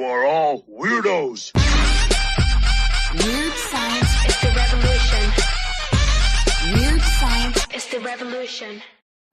are all weirdos. Weird science is the revolution. Weird science is the revolution.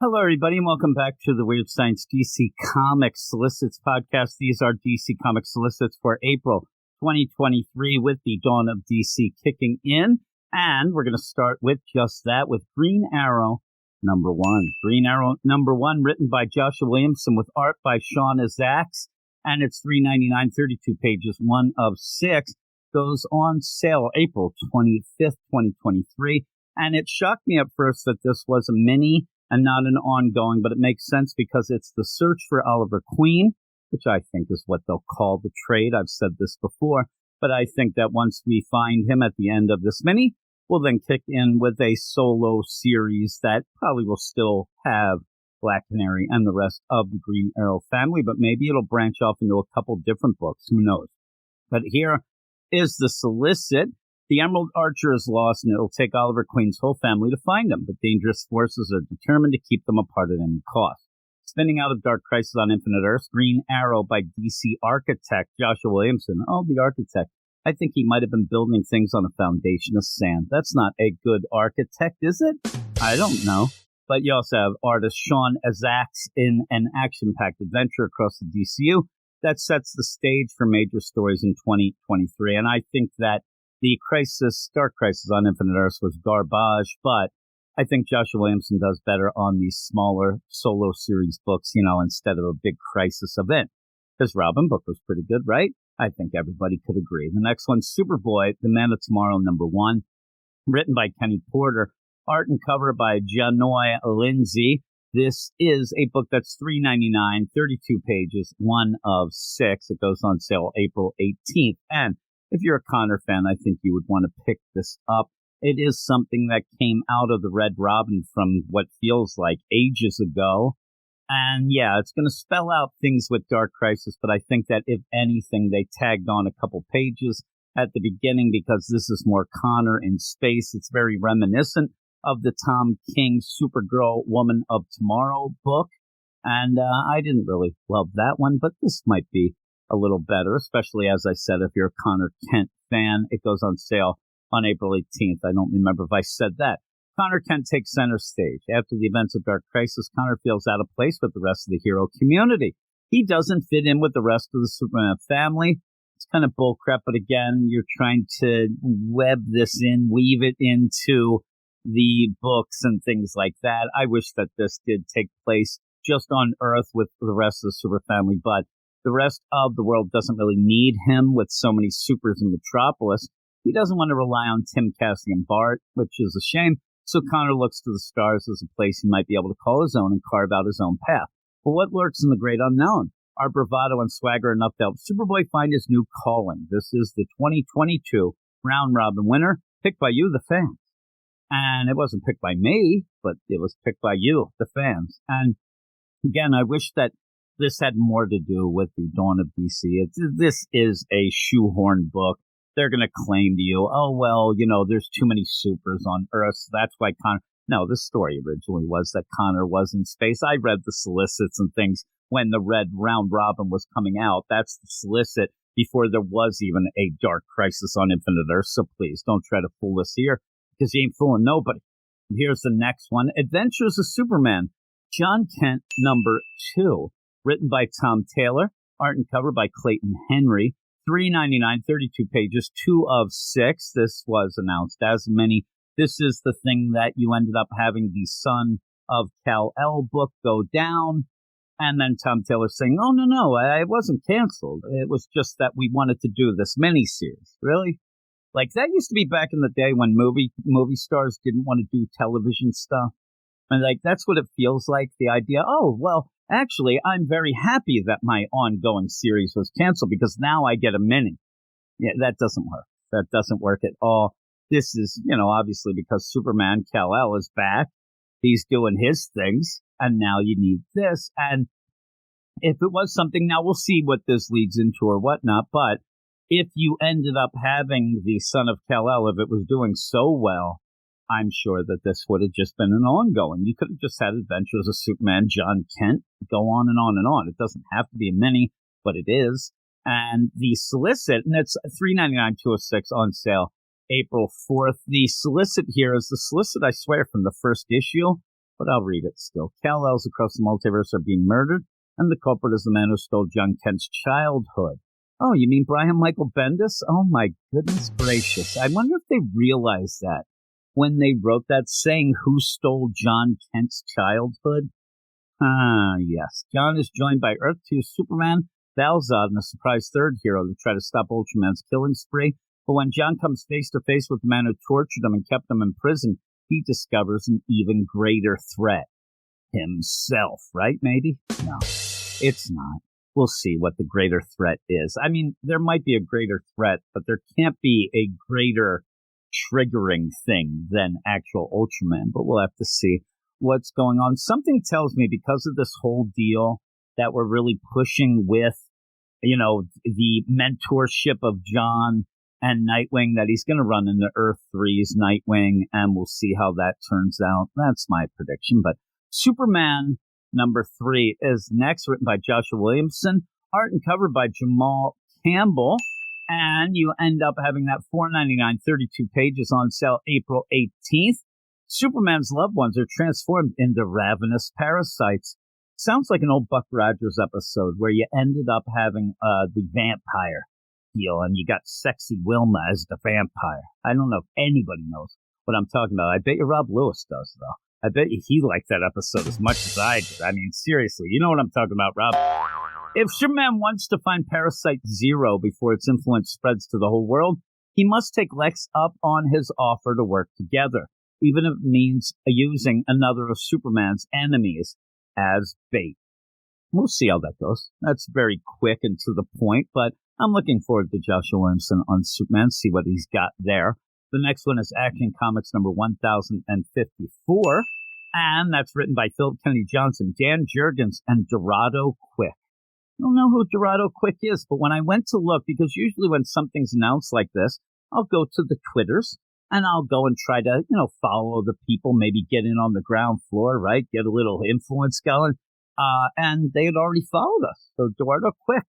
Hello, everybody, and welcome back to the Weird Science DC Comics Solicits podcast. These are DC Comics Solicits for April 2023 with the dawn of DC kicking in. And we're going to start with just that, with Green Arrow number 1. Green Arrow number 1, written by Joshua Williamson with art by Sean Izaakse. And it's $3.99, 32 pages, 1 of 6. Goes on sale April 25th, 2023. And it shocked me at first that this was a mini and not an ongoing, but it makes sense because it's the search for Oliver Queen, which I think is what they'll call the trade. I've said this before, but I think that once we find him at the end of this mini, we'll then kick in with a solo series that probably will still have Black Canary and the rest of the Green Arrow family, but maybe it'll branch off into a couple different books. Who knows? But here is the Solicit. The Emerald Archer is lost, and it'll take Oliver Queen's whole family to find him, but dangerous forces are determined to keep them apart at any cost. Spinning out of Dark Crisis on Infinite Earths, Green Arrow by DC architect Joshua Williamson. Oh, the architect. I think he might have been building things on a foundation of sand. That's not a good architect, is it? I don't know. But you also have artist Sean Izaakse in an action-packed adventure across the DCU that sets the stage for major stories in 2023. And I think that the Dark Crisis on Infinite Earths was garbage, but I think Joshua Williamson does better on these smaller solo series books, instead of a big crisis event. His Robin book was pretty good, right? I think everybody could agree. The next one, Superboy, The Man of Tomorrow, number 1, written by Kenny Porter, art and cover by Janoy Lindsay. This is a book that's $3.99, 32 pages, 1 of 6. It goes on sale April 18th. And if you're a Connor fan, I think you would want to pick this up. It is something that came out of the Red Robin from what feels like ages ago. And yeah, it's going to spell out things with Dark Crisis, but I think that if anything, they tagged on a couple pages at the beginning because this is more Connor in space. It's very reminiscent of the Tom King Supergirl Woman of Tomorrow book. And I didn't really love that one, but this might be a little better, especially, as I said, if you're a Connor Kent fan. It goes on sale on April 18th. I don't remember if I said that. Connor Kent takes center stage. After the events of Dark Crisis, Connor feels out of place with the rest of the hero community. He doesn't fit in with the rest of the Superman family. It's kind of bullcrap, but again, you're trying to weave it into the books and things like that. I wish that this did take place just on Earth with the rest of the Super family, but the rest of the world doesn't really need him with so many supers in Metropolis. He doesn't want to rely on Tim, Cassie, and Bart, which is a shame. So Connor looks to the stars as a place he might be able to call his own and carve out his own path. But what lurks in the great unknown? Are bravado and swagger enough to help Superboy find his new calling? This is the 2022 Round Robin winner, picked by you, the fans. And it wasn't picked by me, but it was picked by you, the fans. And again, I wish that this had more to do with the dawn of DC. This is a shoehorn book. They're going to claim to you, oh, well, there's too many supers on Earth, so that's why Connor... No, the story originally was that Connor was in space. I read the Solicits and things when the Red Round Robin was coming out. That's the Solicit before there was even a Dark Crisis on Infinite Earth, so please don't try to fool us here, because you ain't fooling nobody. And here's the next one, Adventures of Superman, John Kent, number 2, written by Tom Taylor, art and cover by Clayton Henry. $3.99, 32 pages, 2 of 6. This was announced as many. This is the thing that you ended up having the Son of Kal-El book go down. And then Tom Taylor saying, oh, no, it wasn't canceled. It was just that we wanted to do this miniseries. Really? Like, that used to be back in the day when movie stars didn't want to do television stuff. And, that's what it feels like, the idea, oh, well, actually, I'm very happy that my ongoing series was canceled because now I get a mini. Yeah, that doesn't work. That doesn't work at all. This is, obviously because Superman Kal-El is back. He's doing his things, and now you need this. And if it was something, now we'll see what this leads into or whatnot, but if you ended up having the Son of Kal-El, if it was doing so well, I'm sure that this would have just been an ongoing. You could have just had Adventures of Superman, John Kent, go on and on and on. It doesn't have to be a mini, but it is. And the Solicit, and it's $3.99 on sale April 4th. The Solicit here is the Solicit, I swear, from the first issue, but I'll read it still. Kal-El's across the multiverse are being murdered, and the culprit is the man who stole John Kent's childhood. Oh, you mean Brian Michael Bendis? Oh, my goodness gracious. I wonder if they realized that when they wrote that, saying who stole John Kent's childhood. Yes. John is joined by Earth 2 Superman, Val-Zod, and a surprise third hero to try to stop Ultraman's killing spree. But when John comes face to face with the man who tortured him and kept him in prison, he discovers an even greater threat. Himself, right, maybe? No, it's not. We'll see what the greater threat is. I mean, there might be a greater threat, but there can't be a greater triggering thing than actual Ultraman. But we'll have to see what's going on. Something tells me because of this whole deal that we're really pushing with, the mentorship of John and Nightwing, that he's going to run into Earth 3's Nightwing, and we'll see how that turns out. That's my prediction. But Superman number 3 is next, written by Joshua Williamson, art and cover by Jamal Campbell, and you end up having that $4.99, 32 pages on sale April 18th. Superman's loved ones are transformed into ravenous parasites. Sounds like an old Buck Rogers episode where you ended up having the vampire deal, and you got sexy Wilma as the vampire. I don't know if anybody knows what I'm talking about. I bet you Rob Lewis does, though. I bet you he liked that episode as much as I did. I mean, seriously, you know what I'm talking about, Rob. If Superman wants to find Parasite Zero before its influence spreads to the whole world, he must take Lex up on his offer to work together, even if it means using another of Superman's enemies as bait. We'll see how that goes. That's very quick and to the point, but I'm looking forward to Joshua Williamson on Superman, see what he's got there. The next one is Action Comics number 1054, and that's written by Philip Kennedy Johnson, Dan Jurgens, and Dorado Quick. I don't know who Dorado Quick is, but when I went to look, because usually when something's announced like this, I'll go to the Twitters, and I'll go and try to, follow the people, maybe get in on the ground floor, right? Get a little influence going. And they had already followed us. So Dorado Quick,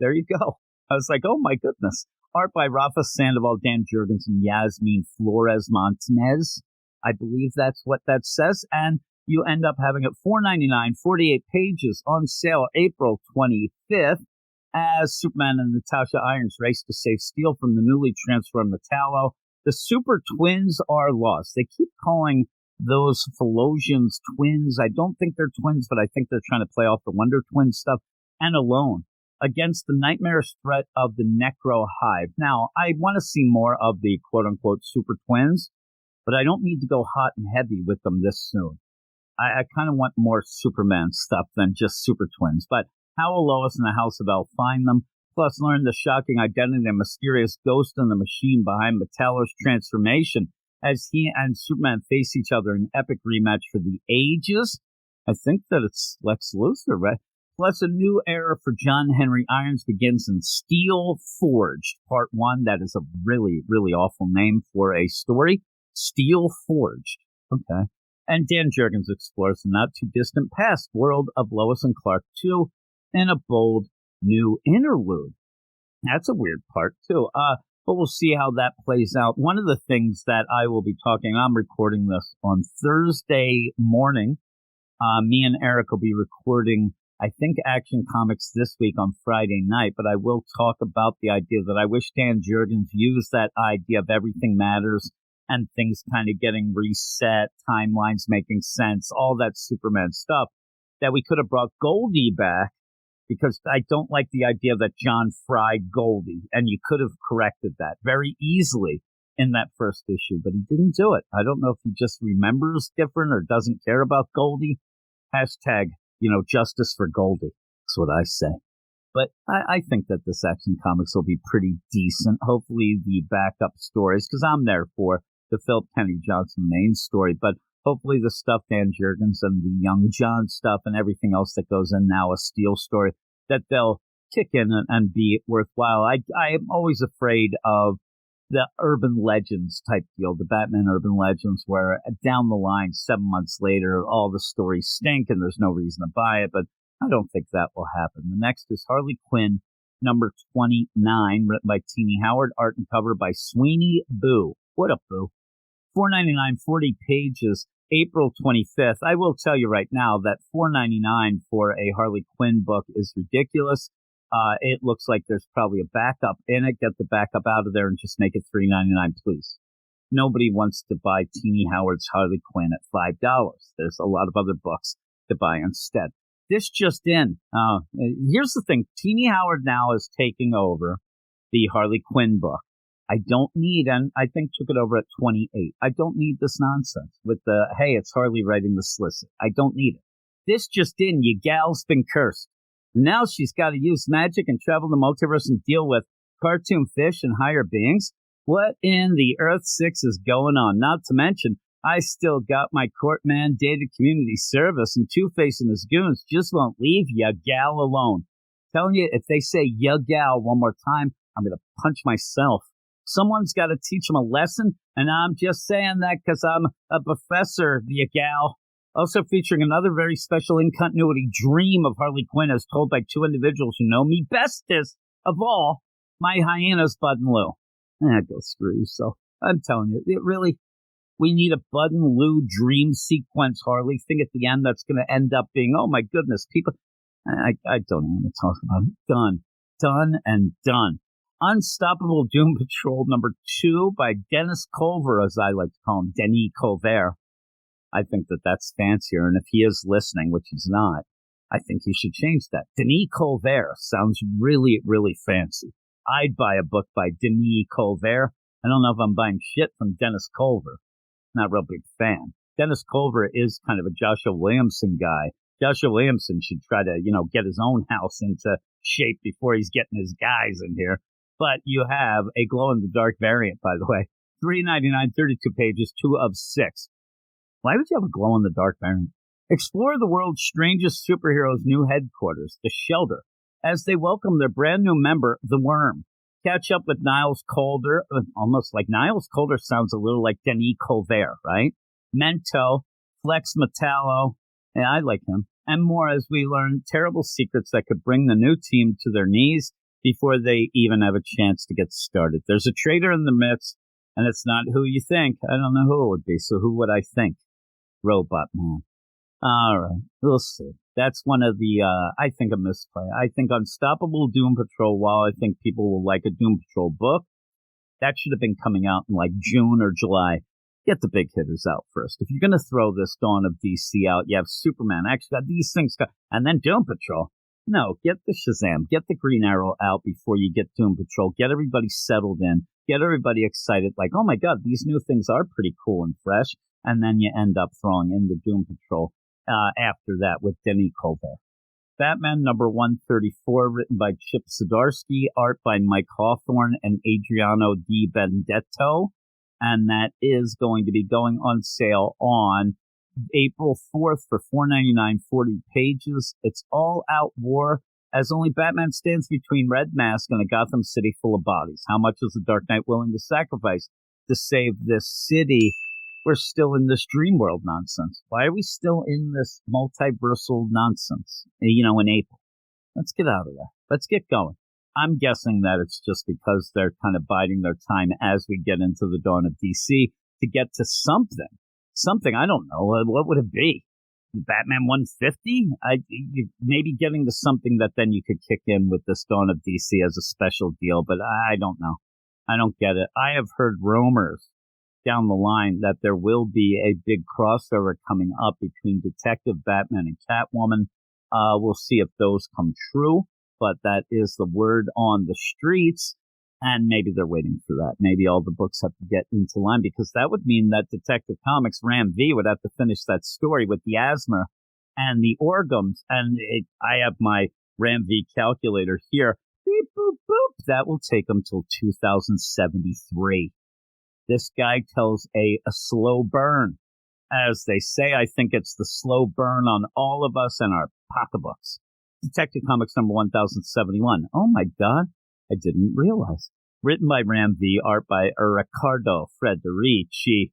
there you go. I was like, oh my goodness. Art by Rafa Sandoval, Dan Jurgens, and Yasmin Flores Montanez. I believe that's what that says. And you end up having it $4.99, 48 pages on sale April 25th as Superman and Natasha Irons race to save Steel from the newly transformed Metallo. The Super Twins are lost. They keep calling those Philosians twins. I don't think they're twins, but I think they're trying to play off the Wonder Twin stuff. And alone against the nightmarish threat of the Necro Hive. Now, I want to see more of the quote-unquote Super Twins, but I don't need to go hot and heavy with them this soon. I kind of want more Superman stuff than just Super Twins. But how will Lois and the House of El find them? Plus, learn the shocking identity and mysterious ghost in the machine behind Metallo's transformation as he and Superman face each other in an epic rematch for the ages. I think that it's Lex Luthor, right? Plus, a new era for John Henry Irons begins in Steel Forged, Part 1. That is a really, really awful name for a story. Steel Forged. Okay. And Dan Jurgens explores the not-too-distant past world of Lois and Clark 2 in a bold new interlude. That's a weird part, too. But we'll see how that plays out. One of the things that I will be talking, I'm recording this on Thursday morning. Me and Eric will be recording, I think, Action Comics this week on Friday night, but I will talk about the idea that I wish Dan Jurgens used that idea of everything matters and things kind of getting reset, timelines making sense, all that Superman stuff, that we could have brought Goldie back, because I don't like the idea that John fried Goldie, and you could have corrected that very easily in that first issue, but he didn't do it. I don't know if he just remembers different or doesn't care about Goldie. Hashtag, justice for Goldie. That's what I say. But I think that this Action Comics will be pretty decent. Hopefully the backup stories, because I'm there for the Philip Kennedy Johnson main story, but hopefully the stuff Dan Jurgens and the Young John stuff and everything else that goes in now, a Steel story, that they'll kick in and be worthwhile. I am always afraid of the urban legends type deal, the Batman urban legends, where down the line, 7 months later, all the stories stink and there's no reason to buy it, but I don't think that will happen. The next is Harley Quinn number 29, written by Teenie Howard, art and cover by Sweeney Boo. What up, Boo? $4.99, 40 pages, April 25th. I will tell you right now that $4.99 for a Harley Quinn book is ridiculous. It looks like there's probably a backup in it. Get the backup out of there and just make it $3.99, please. Nobody wants to buy Teenie Howard's Harley Quinn at $5. There's a lot of other books to buy instead. This just in. Here's the thing. Teenie Howard now is taking over the Harley Quinn book. I don't need, and I think took it over at 28. I don't need this nonsense with the, hey, it's Harley writing the solicit. I don't need it. This just in, your gal's been cursed. Now she's got to use magic and travel the multiverse and deal with cartoon fish and higher beings. What in the Earth 6 is going on? Not to mention, I still got my court-mandated community service, and Two-Face and his goons just won't leave ya gal alone. Telling you, if they say ya gal one more time, I'm going to punch myself. Someone's got to teach them a lesson, and I'm just saying that because I'm a professor, ya gal. Also featuring another very special in-continuity dream of Harley Quinn as told by two individuals who know me bestest of all, my hyenas, Bud and Lou. Go screw yourself. I'm telling you, it really, we need a Bud and Lou dream sequence, Harley thing at the end that's going to end up being, oh my goodness, people, I don't even want to talk about it. Done and done. Unstoppable Doom Patrol number 2 by Dennis Culver, as I like to call him, Denis Culver. I think that that's fancier, and if he is listening, which he's not, I think he should change that. Denis Culver sounds really, really fancy. I'd buy a book by Denis Culver. I don't know if I'm buying shit from Dennis Culver. Not a real big fan. Dennis Culver is kind of a Joshua Williamson guy. Joshua Williamson should try to, get his own house into shape before he's getting his guys in here. But you have a glow-in-the-dark variant, by the way. $3.99, 32 pages, 2 of 6. Why would you have a glow-in-the-dark variant? Explore the world's strangest superheroes' new headquarters, the Shelter, as they welcome their brand new member, the Worm. Catch up with Niles Calder, almost like Niles Calder sounds a little like Denis Culver, right? Mento, Flex Metallo, yeah, I like him, and more as we learn terrible secrets that could bring the new team to their knees before they even have a chance to get started. There's a traitor in the midst, and it's not who you think. I don't know who it would be, so who would I think? Robot Man. All right, we'll see. That's one of the, I think, a misplay. I think Unstoppable Doom Patrol, while I think people will like a Doom Patrol book, that should have been coming out in like June or July. Get the big hitters out first. If you're going to throw this Dawn of DC out, you have Superman, actually got these things, and then Doom Patrol. No, get the Shazam, get the Green Arrow out before you get Doom Patrol. Get everybody settled in. Get everybody excited, like, oh my God, these new things are pretty cool and fresh. And then you end up throwing in the Doom Patrol after that with Denis Culver. Batman number 134, written by Chip Zdarsky, art by Mike Hawthorne and Adriano Di Benedetto. And that is going to be going on sale on April 4th for $4.99, 40 pages. It's all out war as only Batman stands between Red Mask and a Gotham City full of bodies. How much is the Dark Knight willing to sacrifice to save this city? We're still in this dream world nonsense. Why are we still in this multiversal nonsense, in April? Let's get out of there. Let's get going. I'm guessing that it's just because they're kind of biding their time as we get into the Dawn of DC to get to something. Something, I don't know. What would it be? Batman 150? You maybe getting to something that then you could kick in with this Dawn of DC as a special deal, but I don't know. I don't get it. I have heard rumors down the line that there will be a big crossover coming up between Detective Batman and Catwoman. We'll see if those come true, but that is the word on the streets, and maybe they're waiting for that. Maybe all the books have to get into line, because that would mean that Detective Comics Ram V would have to finish that story with the asthma and the organs, and I have my Ram V calculator here. Beep, boop, boop. That will take them till 2073. This guy tells a slow burn. As they say, I think it's the slow burn on all of us and our pocketbooks. Detective Comics number 1071. Oh my God, I didn't realize. Written by Ram V, art by Riccardo Federici.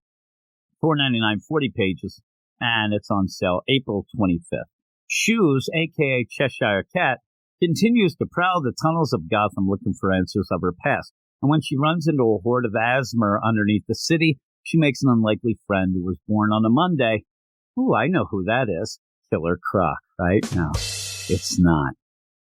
$4.99, 40 pages, and it's on sale April 25th. Shoes, a.k.a. Cheshire Cat, continues to prowl the tunnels of Gotham looking for answers of her past. And when she runs into a horde of Asmer underneath the city, she makes an unlikely friend who was born on a Monday. Ooh, I know who that is. Killer Croc, right? No, it's not.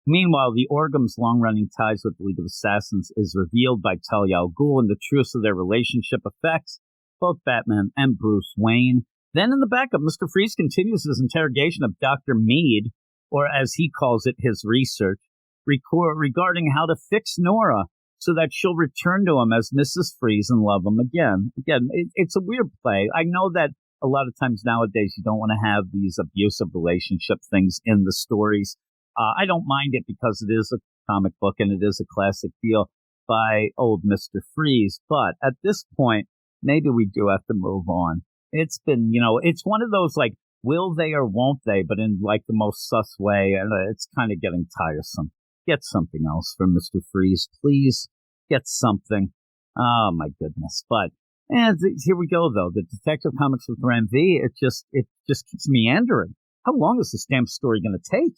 Meanwhile, the Orgham's long-running ties with the League of Assassins is revealed by Talia al Ghul, and the truth of their relationship affects both Batman and Bruce Wayne. Then in the backup, Mr. Freeze continues his interrogation of Dr. Mead, or as he calls it, his research, regarding how to fix Nora so that she'll return to him as Mrs. Freeze and love him again. Again, it's a weird play. I know that a lot of times nowadays you don't want to have these abusive relationship things in the stories. I don't mind it because it is a comic book and it is a classic deal by old Mr. Freeze. But at this point, maybe we do have to move on. It's been, it's one of those like, will they or won't they, but in like the most sus way. And it's kind of getting tiresome. Get something else from Mr. Freeze, please. Get something. Oh, my goodness. But here we go, though. The Detective Comics with Ram V, it just keeps meandering. How long is this damn story going to take?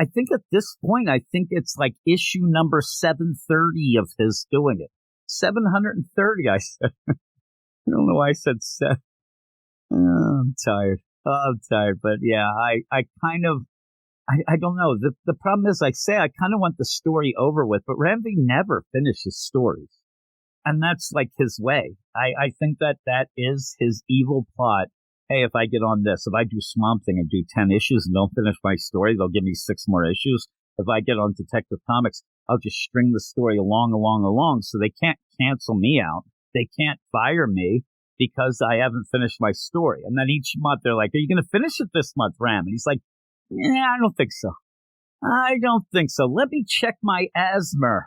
I think at this point, it's like issue number 730 of his doing it. 730, I said. I don't know why I said 7. I'm tired. But yeah, I don't know. The problem is, I kind of want the story over with, but Ramsey never finishes stories. And that's like his way. I think that is his evil plot. Hey, if I get on this, if I do Swamp Thing and do 10 issues and don't finish my story, they'll give me 6 more issues. If I get on Detective Comics, I'll just string the story along, so they can't cancel me out. They can't fire me because I haven't finished my story. And then each month they're like, are you going to finish it this month, Ram? And he's like, yeah, I don't think so. Let me check my asthma.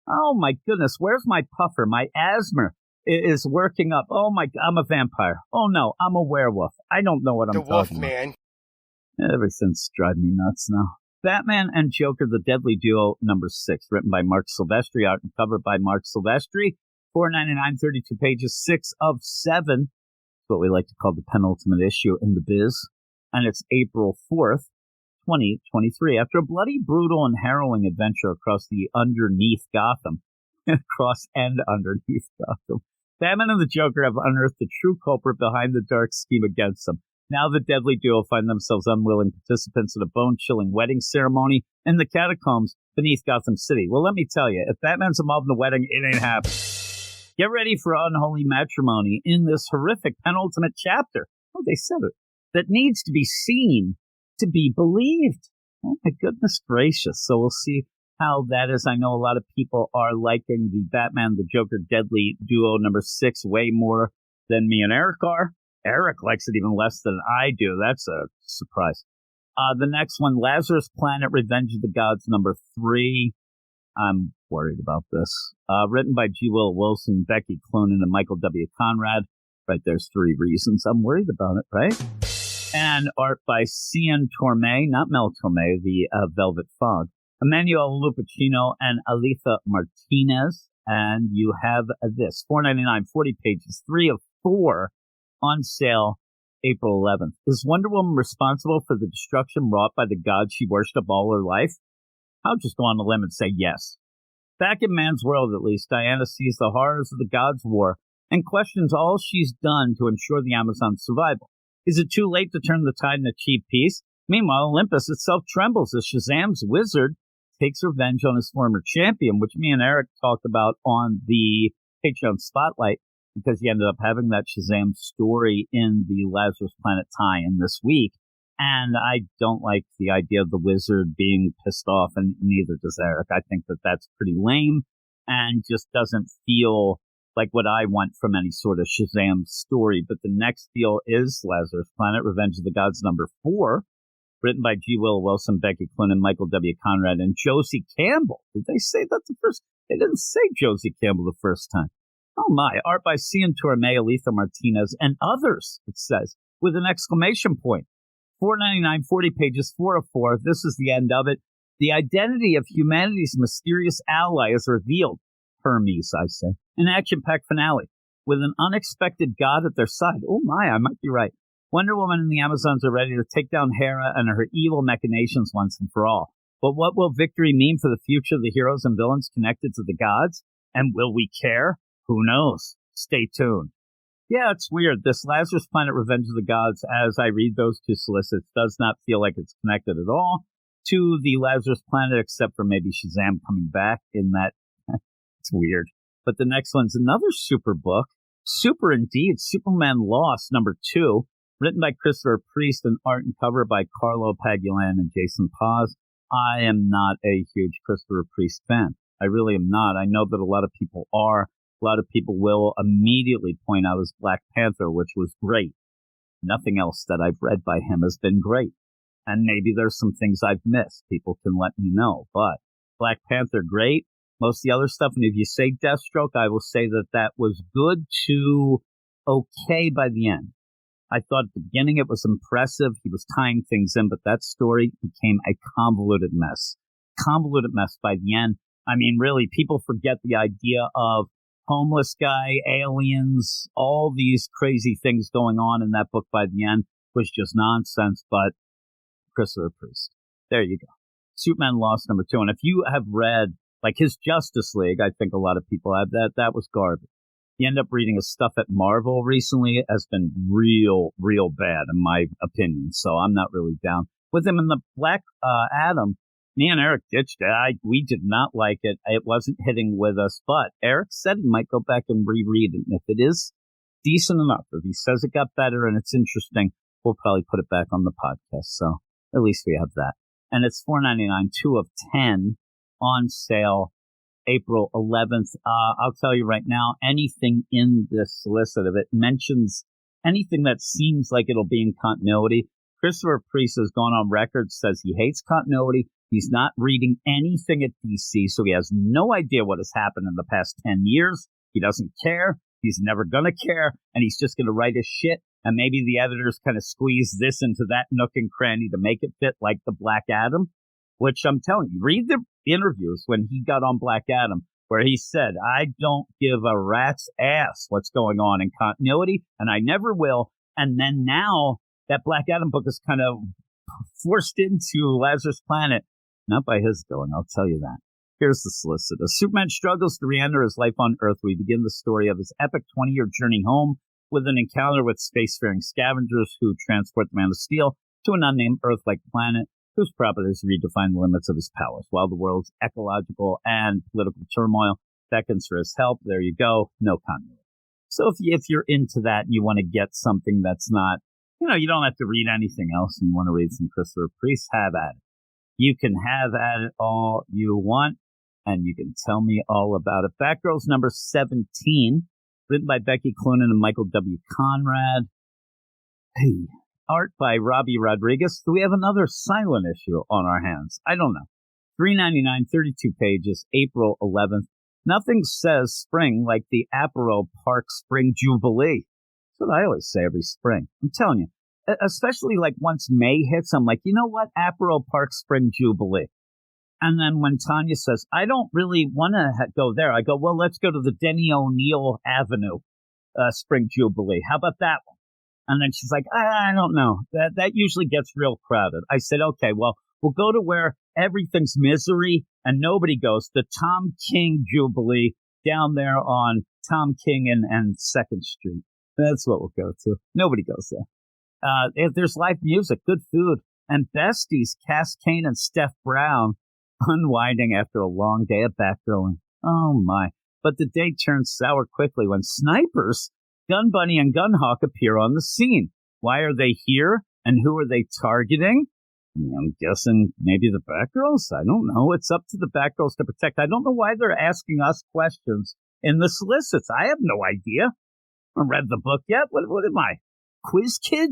Oh, my goodness. Where's my puffer? My asthma is working up. Oh, my God. I'm a vampire. Oh, no. I'm a werewolf. I don't know what I'm talking about. The Wolfman. Everything's driving me nuts now. Batman and Joker, the Deadly Duo, number 6, written by Mark Silvestri, art and cover by Mark Silvestri. $4.99, 32 pages, 6 of 7. What we like to call the penultimate issue in the biz. And it's April 4th, 2023. After a bloody, brutal, and harrowing adventure across underneath Gotham, Batman and the Joker have unearthed the true culprit behind the dark scheme against them. Now the Deadly Duo find themselves unwilling participants in a bone-chilling wedding ceremony in the catacombs beneath Gotham City. Well, let me tell you, if Batman's involved in the wedding, it ain't happening. Get ready for unholy matrimony in this horrific penultimate chapter. Oh, they said it. That needs to be seen to be believed. Oh, my goodness gracious. So we'll see how that is. I know a lot of people are liking the Batman, the Joker Deadly Duo number 6 way more than me and Eric are. Eric likes it even less than I do. That's a surprise. The next one, Lazarus Planet, Revenge of the Gods number 3. I'm worried about this. Written by G. Will Wilson, Becky Cloonan, and Michael W. Conrad. Right, there's 3 reasons I'm worried about it, right? And art by Cian Torme, not Mel Torme, the Velvet Fog. Emmanuel Lupacino and Aletha Martinez. And you have this, $4.99, 40 pages, 3 of 4, on sale April 11th. Is Wonder Woman responsible for the destruction wrought by the gods she worshipped all her life? I'll just go on the limb and say yes. Back in man's world, at least, Diana sees the horrors of the gods' war and questions all she's done to ensure the Amazon's survival. Is it too late to turn the tide and achieve peace? Meanwhile, Olympus itself trembles as Shazam's wizard takes revenge on his former champion, which me and Eric talked about on the Patreon Spotlight, because he ended up having that Shazam story in the Lazarus Planet tie-in this week. And I don't like the idea of the wizard being pissed off, and neither does Eric. I think that that's pretty lame and just doesn't feel like what I want from any sort of Shazam story. But the next deal is Lazarus Planet, Revenge of the Gods number 4, written by G. Will Wilson, Becky Cloonan, Michael W. Conrad, and Josie Campbell. Did they say that the first? They didn't say Josie Campbell the first time. Oh my, art by Cian Torme, Aletha Martinez, and others, it says, with an exclamation point. $4.99, 40 pages, 4 of 4. This is the end of it. The identity of humanity's mysterious ally is revealed. Hermes, I say. An action-packed finale with an unexpected god at their side. Oh my, I might be right. Wonder Woman and the Amazons are ready to take down Hera and her evil machinations once and for all. But what will victory mean for the future of the heroes and villains connected to the gods? And will we care? Who knows? Stay tuned. Yeah, it's weird. This Lazarus Planet Revenge of the Gods, as I read those two solicits, does not feel like it's connected at all to the Lazarus Planet, except for maybe Shazam coming back in that. It's weird. But the next one's another super book. Super indeed. Superman Lost, #2, written by Christopher Priest and art and cover by Carlo Pagulan and Jason Paz. I am not a huge Christopher Priest fan. I really am not. I know that a lot of people are. A lot of people will immediately point out his Black Panther, which was great. Nothing else that I've read by him has been great. And maybe there's some things I've missed. People can let me know. But Black Panther, great. Most of the other stuff, and if you say Deathstroke, I will say that that was good to okay by the end. I thought at the beginning it was impressive. He was tying things in, but that story became a convoluted mess. Convoluted mess by the end. I mean, really, people forget the idea of homeless guy, aliens, all these crazy things going on in that book by the end was just nonsense, but Christopher Priest. There you go. Superman Lost, #2. And if you have read, like, his Justice League, I think a lot of people have that was garbage. You end up reading his stuff at Marvel recently has been real bad, in my opinion. So I'm not really down with him. In the Black Adam, me and Eric ditched it. We did not like it. It wasn't hitting with us. But Eric said he might go back and reread it. And if it is decent enough, if he says it got better and it's interesting, we'll probably put it back on the podcast. So at least we have that. And it's $4.99, 2 of 10 on sale. April 11th. I'll tell you right now, anything in this solicit, if it mentions anything that seems like it'll be in continuity, Christopher Priest has gone on record, says he hates continuity. He's not reading anything at DC, so he has no idea what has happened in the past 10 years. He doesn't care. He's never going to care, and he's just going to write his shit, and maybe the editors kind of squeeze this into that nook and cranny to make it fit like the Black Adam, which I'm telling you, read the interviews when he got on Black Adam, where he said, I don't give a rat's ass what's going on in continuity, and I never will. And then now that Black Adam book is kind of forced into Lazarus Planet, not by his doing, I'll tell you that. Here's the solicit. As Superman struggles to re-enter his life on Earth, we begin the story of his epic 20-year journey home with an encounter with spacefaring scavengers who transport the Man of Steel to an unnamed Earth-like planet whose properties redefine the limits of his powers. While the world's ecological and political turmoil beckons for his help, there you go, no continuity. So if you're into that and you want to get something that's not, you don't have to read anything else and you want to read some Christopher Priest, have at it. You can have at it all you want, and you can tell me all about it. Batgirls #17, written by Becky Cloonan and Michael W. Conrad. Hey. Art by Robbie Rodriguez. Do we have another silent issue on our hands? I don't know. $3.99, 32 pages, April 11th. Nothing says spring like the Apero Park Spring Jubilee. That's what I always say every spring. I'm telling you. Especially like once May hits, I'm like, you know what? Apero Park Spring Jubilee. And then when Tanya says, I don't really want to go there, I go, well, let's go to the Denny O'Neil Avenue Spring Jubilee. How about that one? And then she's like, I don't know. That usually gets real crowded. I said, okay, well, we'll go to where everything's misery and nobody goes. The Tom King Jubilee down there on Tom King and 2nd Street. That's what we'll go to. Nobody goes there. There's live music, good food, and besties Cass Kane and Steph Brown unwinding after a long day of Batgirling. Oh, my. But the day turns sour quickly when snipers Gun Bunny and Gunhawk appear on the scene. Why are they here, and who are they targeting? I'm guessing maybe the Batgirls? I don't know. It's up to the Batgirls to protect. I don't know why they're asking us questions in the solicits. I have no idea. I haven't read the book yet. What am I, quiz kid?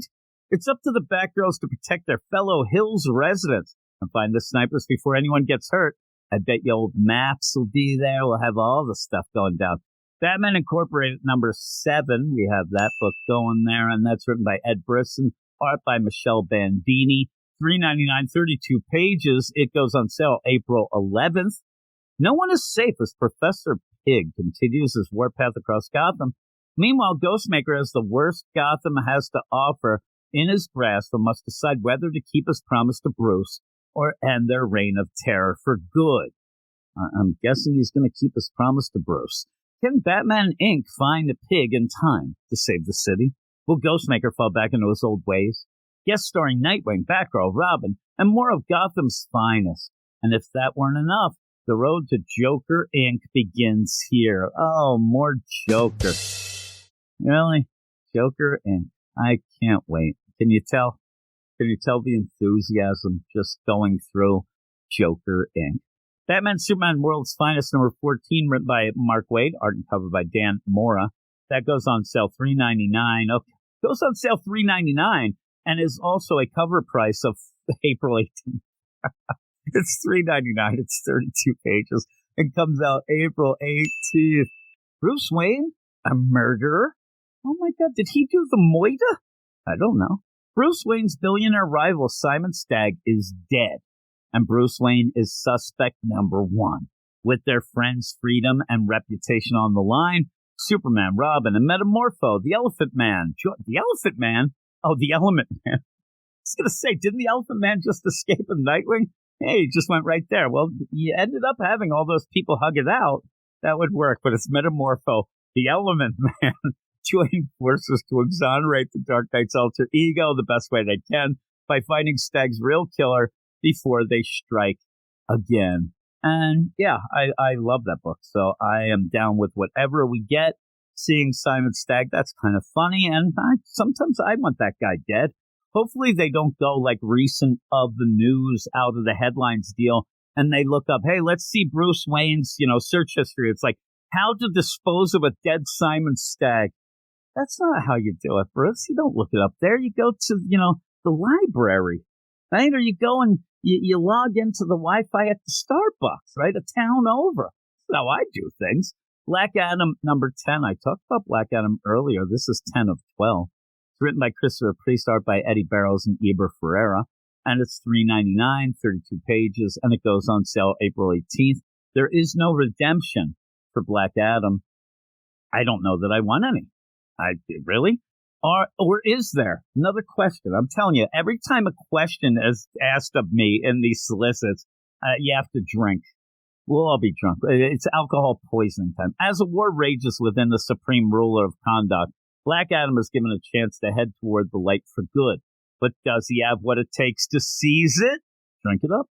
It's up to the Batgirls to protect their fellow Hills residents and find the snipers before anyone gets hurt. I bet you old maps will be there. We'll have all the stuff going down. Batman Incorporated #7. We have that book going there, and that's written by Ed Brisson, art by Michelle Bandini. $3.99, 32 pages. It goes on sale April 11th. No one is safe as Professor Pig continues his warpath across Gotham. Meanwhile, Ghostmaker has the worst Gotham has to offer in his grasp and must decide whether to keep his promise to Bruce or end their reign of terror for good. I'm guessing he's going to keep his promise to Bruce. Can Batman Inc. find a pig in time to save the city? Will Ghostmaker fall back into his old ways? Guest starring Nightwing, Batgirl, Robin, and more of Gotham's finest. And if that weren't enough, the road to Joker Inc. begins here. Oh, more Joker. Really? Joker Inc. I can't wait. Can you tell? Can you tell the enthusiasm just going through Joker Inc.? Batman Superman World's Finest number 14, written by Mark Waid, art and cover by Dan Mora. That goes on sale $3.99. Okay, goes on sale $3.99 and is also a cover price of April 18th. It's $3.99. It's 32 pages and comes out April 18th. Bruce Wayne, a murderer? Oh my God, did he do the Moida? I don't know. Bruce Wayne's billionaire rival Simon Stagg is dead, and Bruce Wayne is suspect number one. With their friend's freedom and reputation on the line, Superman, Robin, and Metamorpho, the Elephant Man. The Elephant Man? Oh, the Element Man. I was going to say, didn't the Elephant Man just escape in Nightwing? Hey, he just went right there. Well, you ended up having all those people hug it out. That would work, but it's Metamorpho, the Element Man, joining forces to exonerate the Dark Knight's alter ego the best way they can by finding Stagg's real killer before they strike again. And yeah, I love that book, so I am down with whatever we get. Seeing Simon Stagg, that's kind of funny, and sometimes I want that guy dead. Hopefully they don't go like recent of the news out of the headlines deal, and they look up, hey, let's see Bruce Wayne's, search history. It's like, how to dispose of a dead Simon Stagg. That's not how you do it, Bruce. You don't look it up there. You go to, the library, right? Or you go and you log into the Wi-Fi at the Starbucks, right? A town over. That's how I do things. Black Adam, number 10. I talked about Black Adam earlier. This is 10 of 12. It's written by Christopher Priest, art by Eddie Barrows and Eber Ferreira. And it's $3.99, 32 pages, and it goes on sale April 18th. There is no redemption for Black Adam. I don't know that I want any. Really? Or is there? Another question. I'm telling you, every time a question is asked of me in these solicits, you have to drink. We'll all be drunk. It's alcohol poisoning time. As a war rages within the supreme ruler of conduct, Black Adam is given a chance to head toward the light for good. But does he have what it takes to seize it? Drink it up.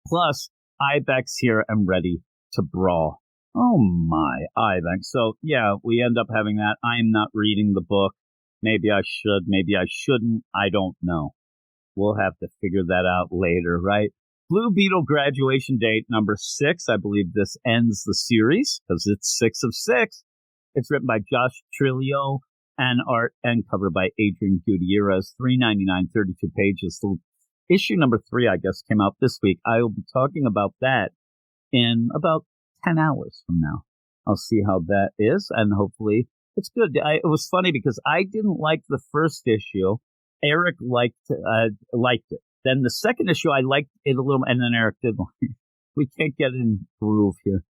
Plus, Ibex here and ready to brawl. Oh my, Ibex. So yeah, we end up having that. I am not reading the book. Maybe I should, maybe I shouldn't. I don't know. We'll have to figure that out later, right? Blue Beetle graduation date number 6. I believe this ends the series because it's 6 of 6. It's written by Josh Trillo and art and cover by Adrian Gutierrez. $3.99, 32 pages. So issue number 3, I guess, came out this week. I will be talking about that in about 10 hours from now. I'll see how that is, and hopefully it's good. It was funny because I didn't like the first issue. Eric liked it. Then the second issue, I liked it a little, and then Eric didn't like it. We can't get in groove here.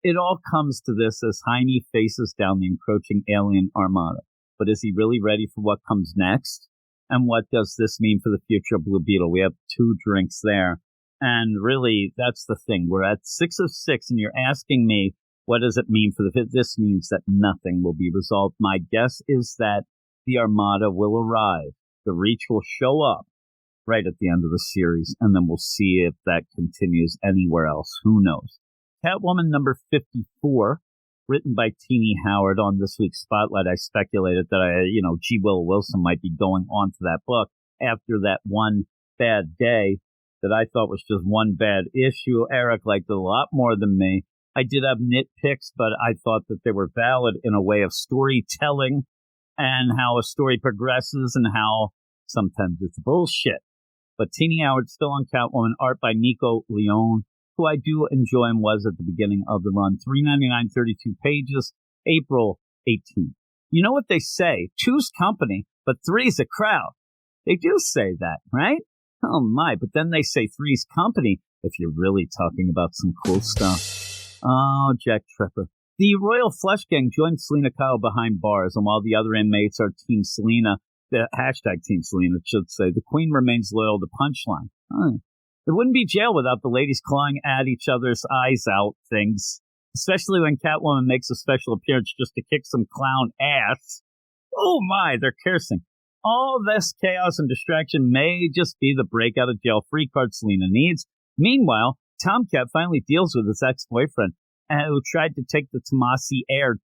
It all comes to this as Jaime faces down the encroaching alien armada. But is he really ready for what comes next? And what does this mean for the future of Blue Beetle? We have 2 drinks there. And really, that's the thing. We're at 6 of 6, and you're asking me, what does it mean for the fifth? This means that nothing will be resolved. My guess is that the Armada will arrive. The Reach will show up right at the end of the series, and then we'll see if that continues anywhere else. Who knows? Catwoman number 54, written by Teenie Howard. On this week's Spotlight, I speculated that G. Will Wilson might be going on to that book after that one bad day that I thought was just one bad issue. Eric liked it a lot more than me. I did have nitpicks, but I thought that they were valid in a way of storytelling and how a story progresses and how sometimes it's bullshit. But Teenie Howard's still on Catwoman, art by Nico Leone, who I do enjoy and was at the beginning of the run. $3.99, 32 pages, April 18th. You know what they say? 2's company, but 3's a crowd. They do say that, right? Oh my, but then they say 3's company if you're really talking about some cool stuff. Oh, Jack Tripper. The Royal Flush Gang joined Selena Kyle behind bars, and while the other inmates are Team Selena, the hashtag Team Selena should say, the Queen remains loyal to Punchline. Oh, It wouldn't be jail without the ladies clawing at each other's eyes out things, especially when Catwoman makes a special appearance just to kick some clown ass. Oh my, they're cursing. All this chaos and distraction may just be the break out of jail free card Selena needs. Meanwhile, Tomcat finally deals with his ex-boyfriend who tried to take the Tomasi heir, ...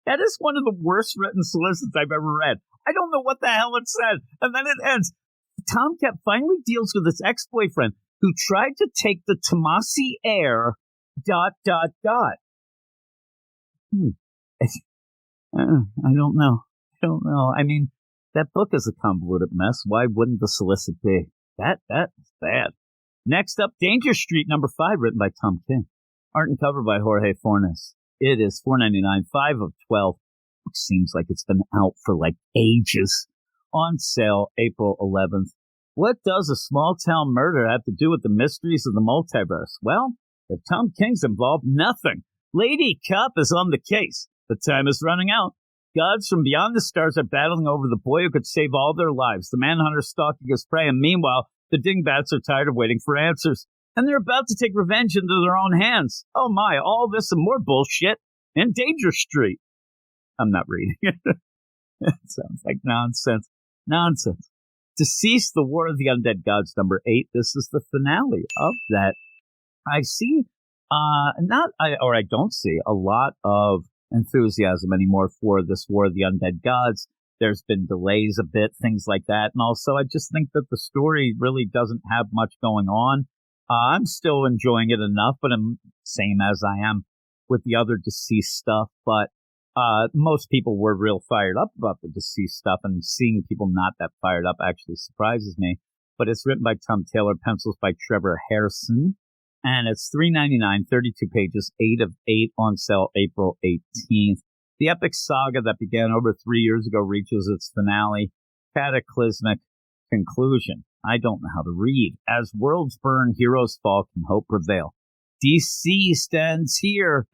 That is one of the worst written solicits I've ever read. I don't know what the hell it said. And then it ends. Tomcat finally deals with his ex-boyfriend who tried to take the Tomasi heir, ... I don't know. I mean, that book is a convoluted mess. Why wouldn't the solicit be? That's bad. Next up, Danger Street #5, written by Tom King. Art and cover by Jorge Fornes. It is $4.99, 5 of 12, which seems like it's been out for like ages. On sale April 11th. What does a small-town murder have to do with the mysteries of the multiverse? Well, if Tom King's involved, nothing. Lady Cop is on the case. The time is running out. Gods from beyond the stars are battling over the boy who could save all their lives. The manhunter stalking his prey, and meanwhile, the dingbats are tired of waiting for answers. And they're about to take revenge into their own hands. Oh my, all this and more bullshit in Danger Street. I'm not reading it. It sounds like nonsense. Nonsense. Deceased, The War of the Undead Gods, #8. This is the finale of that. I see, I don't see a lot of enthusiasm anymore for this War of the Undead Gods. There's been delays a bit, things like that. And also, I just think that the story really doesn't have much going on. I'm still enjoying it enough, but I'm same as I am with the other Deceased stuff. But most people were real fired up about the Deceased stuff, and seeing people not that fired up actually surprises me. But it's written by Tom Taylor, pencils by Trevor Harrison. And it's $3.99, 32 pages, 8 of 8, on sale April 18th. The epic saga that began over 3 years ago reaches its finale, cataclysmic conclusion. I don't know how to read. As worlds burn, heroes fall, can hope prevail. DC stands here, ...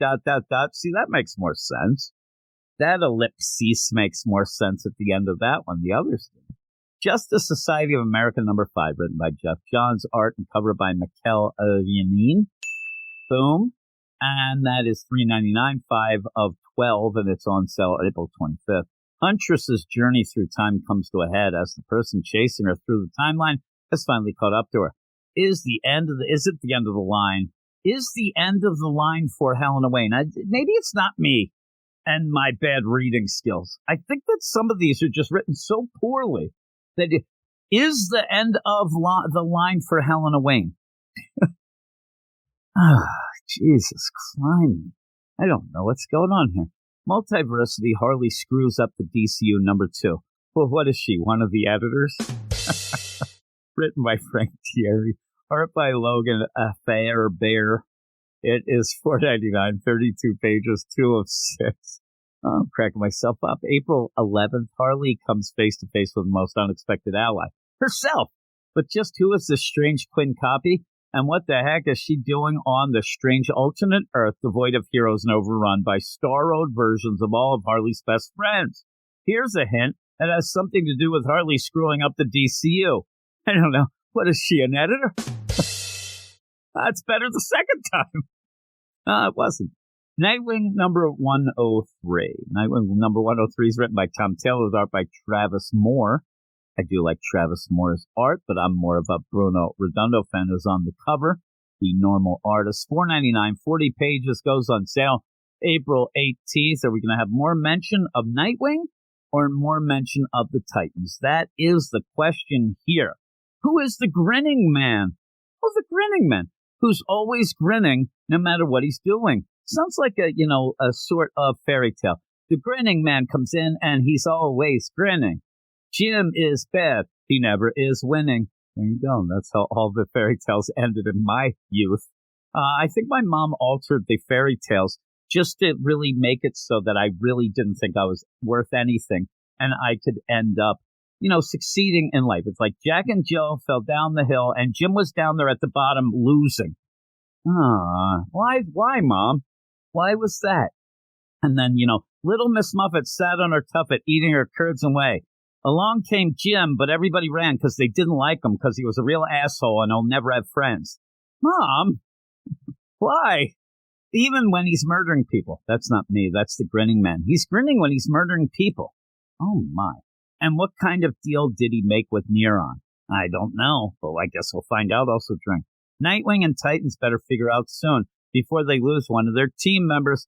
See, that makes more sense. That ellipsis makes more sense at the end of that one. The others do. Justice Society of America #5, written by Jeff Johns, art and cover by Mikel Yanin. Boom. And that is $3.99, 5 of 12, and it's on sale April 25th. Huntress's journey through time comes to a head as the person chasing her through the timeline has finally caught up to her. Is it the end of the line? Is the end of the line for Helena Wayne? Maybe it's not me and my bad reading skills. I think that some of these are just written so poorly that it is the end of the line for Helena Wayne. Jesus Christ. I don't know what's going on here. Multiversity, Harley screws up the DCU #2. Well, what is she, one of the editors? Written by Frank Thierry. Art by Logan Bear. It is $4.99, 32 pages, 2 of 6. I'm cracking myself up. April 11th, Harley comes face to face with the most unexpected ally, herself. But just who is this strange Quinn copy? And what the heck is she doing on the strange alternate Earth devoid of heroes and overrun by star-road versions of all of Harley's best friends? Here's a hint. It has something to do with Harley screwing up the DCU. I don't know. What is she, an editor? That's better the second time. It wasn't. Nightwing #103. Nightwing #103 is written by Tom Taylor with art by Travis Moore. I do like Travis Moore's art, but I'm more of a Bruno Redondo fan who's on the cover. The normal artist. $4.99, 40 pages, goes on sale April 18th. Are we going to have more mention of Nightwing or more mention of the Titans? That is the question here. Who is the grinning man? Oh, the grinning man, who's always grinning no matter what he's doing. Sounds like a sort of fairy tale. The grinning man comes in and he's always grinning. Jim is bad. He never is winning. There you go. That's how all the fairy tales ended in my youth. I think my mom altered the fairy tales just to really make it so that I really didn't think I was worth anything and I could end up, succeeding in life. It's like Jack and Jill fell down the hill and Jim was down there at the bottom losing. Why, Mom? Why was that? And then, little Miss Muffet sat on her tuffet eating her curds and whey. Along came Jim, but everybody ran because they didn't like him because he was a real asshole and he'll never have friends. Mom, why? Even when he's murdering people. That's not me. That's the grinning man. He's grinning when he's murdering people. Oh, my. And what kind of deal did he make with Neuron? I don't know, but I guess we'll find out. Also drink. Nightwing and Titans better figure out soon before they lose one of their team members. ...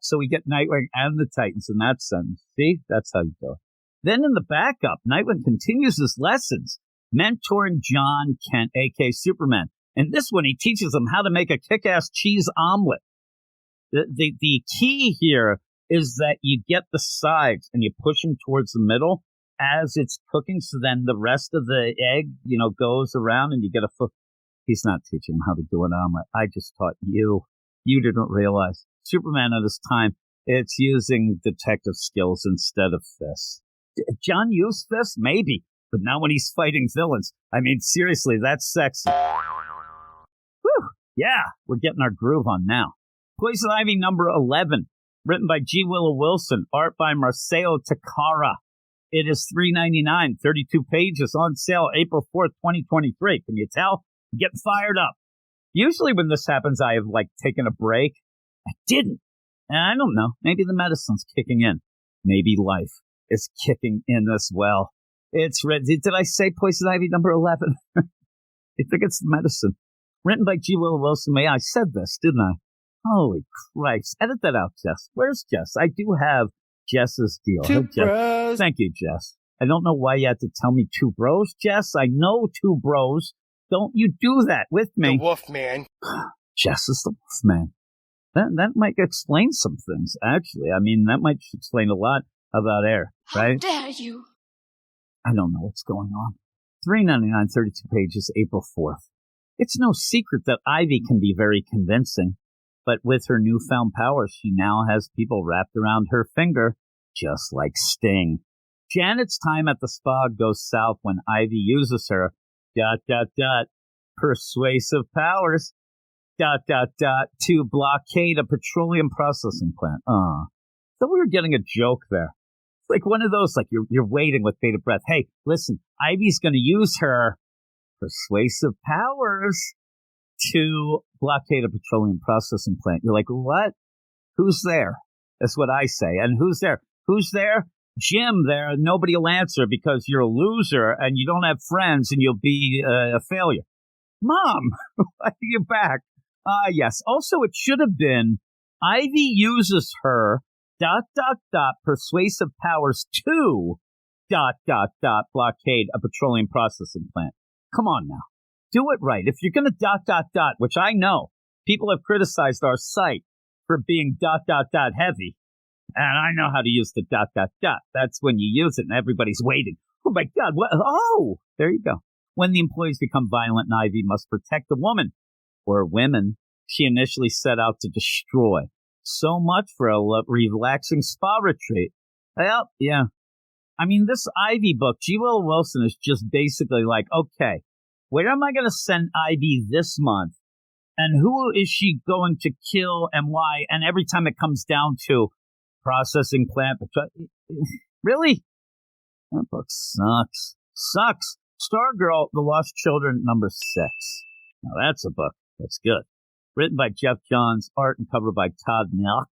So we get Nightwing and the Titans in that sentence. See? That's how you do it. Then in the backup, Nightwing continues his lessons, mentoring John Kent, a.k.a. Superman. And this one, he teaches them how to make a kick-ass cheese omelet. The key here is that you get the sides and you push them towards the middle as it's cooking. So then the rest of the egg, goes around and you get a foot. He's not teaching him how to do an omelet. I just taught you. You didn't realize. Superman at his time, it's using detective skills instead of fists. John used fists? Maybe. But not when he's fighting villains. I mean, seriously, that's sexy. Whew. Yeah, we're getting our groove on now. Poison Ivy number 11, written by G. Willow Wilson, art by Marcelo Takara. It is $3.99, 32 pages, on sale April 4th, 2023. Can you tell? I'm getting fired up. Usually when this happens, I have, taken a break. I didn't. And I don't know. Maybe the medicine's kicking in. Maybe life is kicking in as well. It's ready. Did I say Poison Ivy number 11? I think it's the medicine. Written by G. Willow Wilson. I said this, didn't I? Holy Christ. Edit that out, Jess. Where's Jess? I do have Jess's deal. Two Jess. bros. Thank you, Jess. I don't know why you had to tell me two bros, Jess. I know two bros. Don't you do that with me. The wolf man. Jess is the wolf man. That might explain some things, actually. I mean, that might explain a lot about air, right? How dare you? I don't know what's going on. $3.99, 32 pages, April 4th. It's no secret that Ivy can be very convincing, but with her newfound powers, she now has people wrapped around her finger, just like Sting. Janet's time at the spa goes south when Ivy uses her ... persuasive powers ... to blockade a petroleum processing plant. So we were getting a joke there. It's like one of those, you're waiting with bated breath. Hey, listen, Ivy's going to use her persuasive powers to blockade a petroleum processing plant. You're like, what? Who's there? That's what I say. And who's there? Who's there? Jim there. Nobody will answer because you're a loser and you don't have friends and you'll be a failure. Mom, why are you back? Yes. Also, it should have been Ivy uses her ... persuasive powers to ... blockade a petroleum processing plant. Come on now. Do it right. If you're going to ... which I know people have criticized our site for being ... heavy. And I know how to use the ... That's when you use it and everybody's waiting. Oh my God. What? Oh, there you go. When the employees become violent and Ivy must protect the woman or women she initially set out to destroy. So much for a relaxing spa retreat. Well, yeah. I mean, this Ivy book, G. Willow Wilson is just basically like, okay, where am I going to send Ivy this month? And who is she going to kill and why? And every time it comes down to processing plant. Really? That book sucks. Sucks. Stargirl, The Lost Children, number 6. Now that's a book. That's good. Written by Jeff Johns, art and cover by Todd Nelk.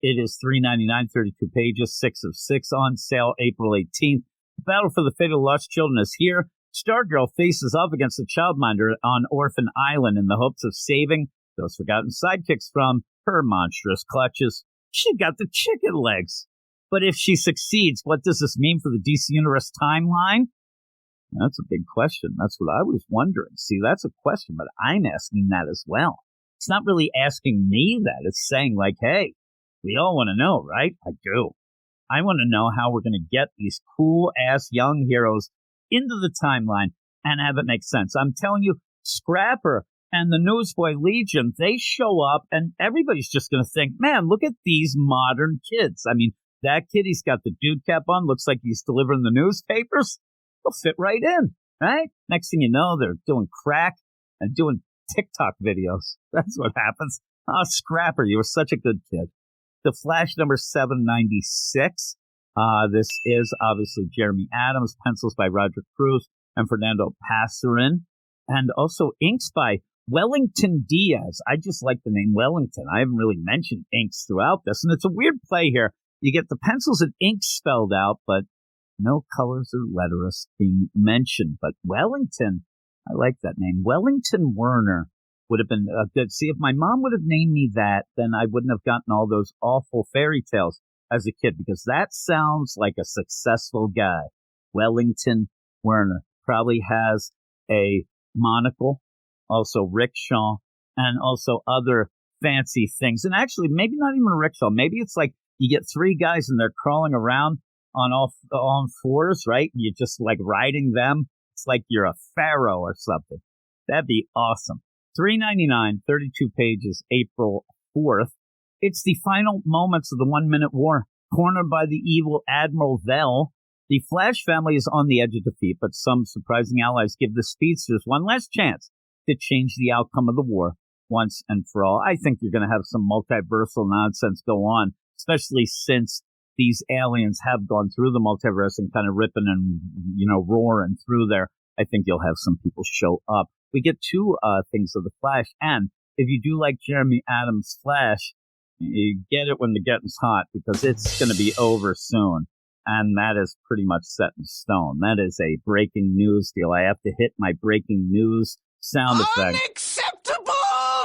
It is $3.99, 32 pages, 6 of 6, on sale April 18th. The battle for the fate of the lost children is here. Stargirl faces off against the childminder on Orphan Island in the hopes of saving those forgotten sidekicks from her monstrous clutches. She got the chicken legs. But if she succeeds, what does this mean for the DC Universe timeline? That's a big question. That's what I was wondering. See, that's a question, but I'm asking that as well. It's not really asking me that. It's saying like, hey, we all want to know, right? I do. I want to know how we're going to get these cool-ass young heroes into the timeline and have it make sense. I'm telling you, Scrapper and the Newsboy Legion, they show up and everybody's just going to think, man, look at these modern kids. I mean, that kid, he's got the dude cap on, looks like he's delivering the newspapers. He'll fit right in, right? Next thing you know, they're doing crack and doing TikTok videos. That's what happens. Oh, Scrapper, you were such a good kid. The Flash number 796. This is obviously Jeremy Adams, pencils by Roger Cruz and Fernando Passarin, and also inks by Wellington Diaz. I just like the name Wellington. I haven't really mentioned inks throughout this, and it's a weird play here. You get the pencils and inks spelled out, but no colors or letters being mentioned. But Wellington, I like that name. Wellington Werner would have been good. See, if my mom would have named me that, then I wouldn't have gotten all those awful fairy tales as a kid, because that sounds like a successful guy. Wellington Werner probably has a monocle, also rickshaw, and also other fancy things. And actually, maybe not even a rickshaw. Maybe it's like you get three guys and they're crawling around on all fours, right? You're just like riding them. It's like you're a pharaoh or something. That'd be awesome. $3.99, 32 pages, April 4th. It's the final moments of the 1 Minute War. Cornered by the evil Admiral Vel, the Flash family is on the edge of defeat, but some surprising allies give the speedsters one last chance to change the outcome of the war once and for all. I think you're going to have some multiversal nonsense go on, especially since these aliens have gone through the multiverse and kind of ripping and, roaring through there. I think you'll have some people show up. We get two things of the Flash, and if you do like Jeremy Adams' Flash, you get it when the getting's hot, because it's going to be over soon, and that is pretty much set in stone. That is a breaking news deal. I have to hit my breaking news sound effect. Unacceptable!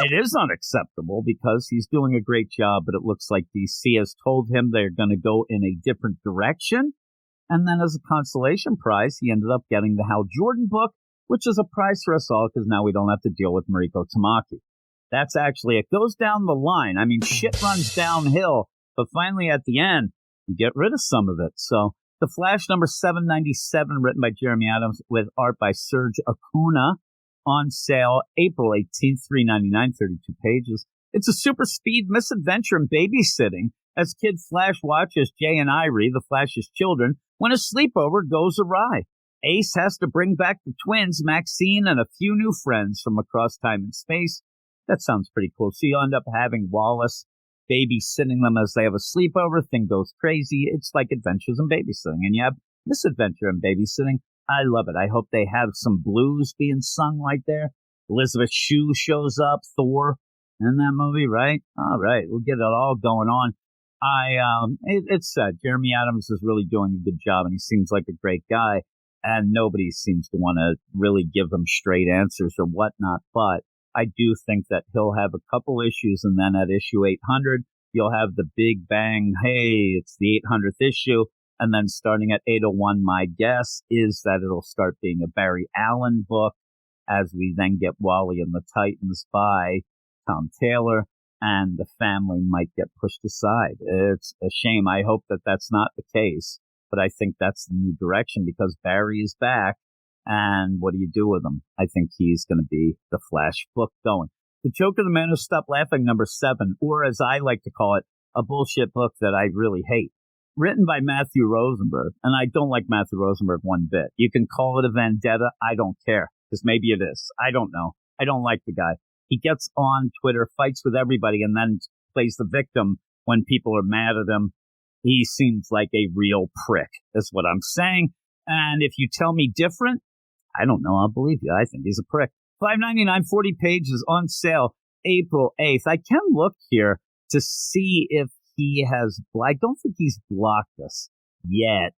It is unacceptable because he's doing a great job, but it looks like DC has told him they're going to go in a different direction. And then as a consolation prize, he ended up getting the Hal Jordan book, which is a prize for us all because now we don't have to deal with Mariko Tamaki. That's actually, it goes down the line. I mean, shit runs downhill, but finally at the end, you get rid of some of it. So The Flash number 797, written by Jeremy Adams with art by Serge Acuna, on sale April 18th, $3.99, 32 pages. It's a super speed misadventure in babysitting as Kid Flash watches Jay and Irie, the Flash's children, when a sleepover goes awry. Ace has to bring back the twins, Maxine, and a few new friends from across time and space. That sounds pretty cool. So you end up having Wallace babysitting them as they have a sleepover. Thing goes crazy. It's like Adventures in Babysitting. And you have Misadventure in Babysitting. I love it. I hope they have some blues being sung right there. Elizabeth Shue shows up, Thor, in that movie, right? All right. We'll get it all going on. It's sad. Jeremy Adams is really doing a good job, and he seems like a great guy. And nobody seems to want to really give him straight answers or whatnot. But I do think that he'll have a couple issues, and then at issue 800, you'll have the big bang, hey, it's the 800th issue. And then starting at 801, my guess is that it'll start being a Barry Allen book as we then get Wally and the Titans by Tom Taylor, and the family might get pushed aside. It's a shame. I hope that that's not the case. But I think that's the new direction because Barry is back. And what do you do with him? I think he's going to be the Flash book going. The Joker, the Man Who Stopped Laughing, number 7, or as I like to call it, a bullshit book that I really hate. Written by Matthew Rosenberg. And I don't like Matthew Rosenberg one bit. You can call it a vendetta. I don't care. Because maybe it is. I don't know. I don't like the guy. He gets on Twitter, fights with everybody, and then plays the victim when people are mad at him. He seems like a real prick, is what I'm saying. And if you tell me different, I don't know. I'll believe you. I think he's a prick. $5.99, 40 pages on sale April 8th. I can look here to see if he has. I don't think he's blocked us yet.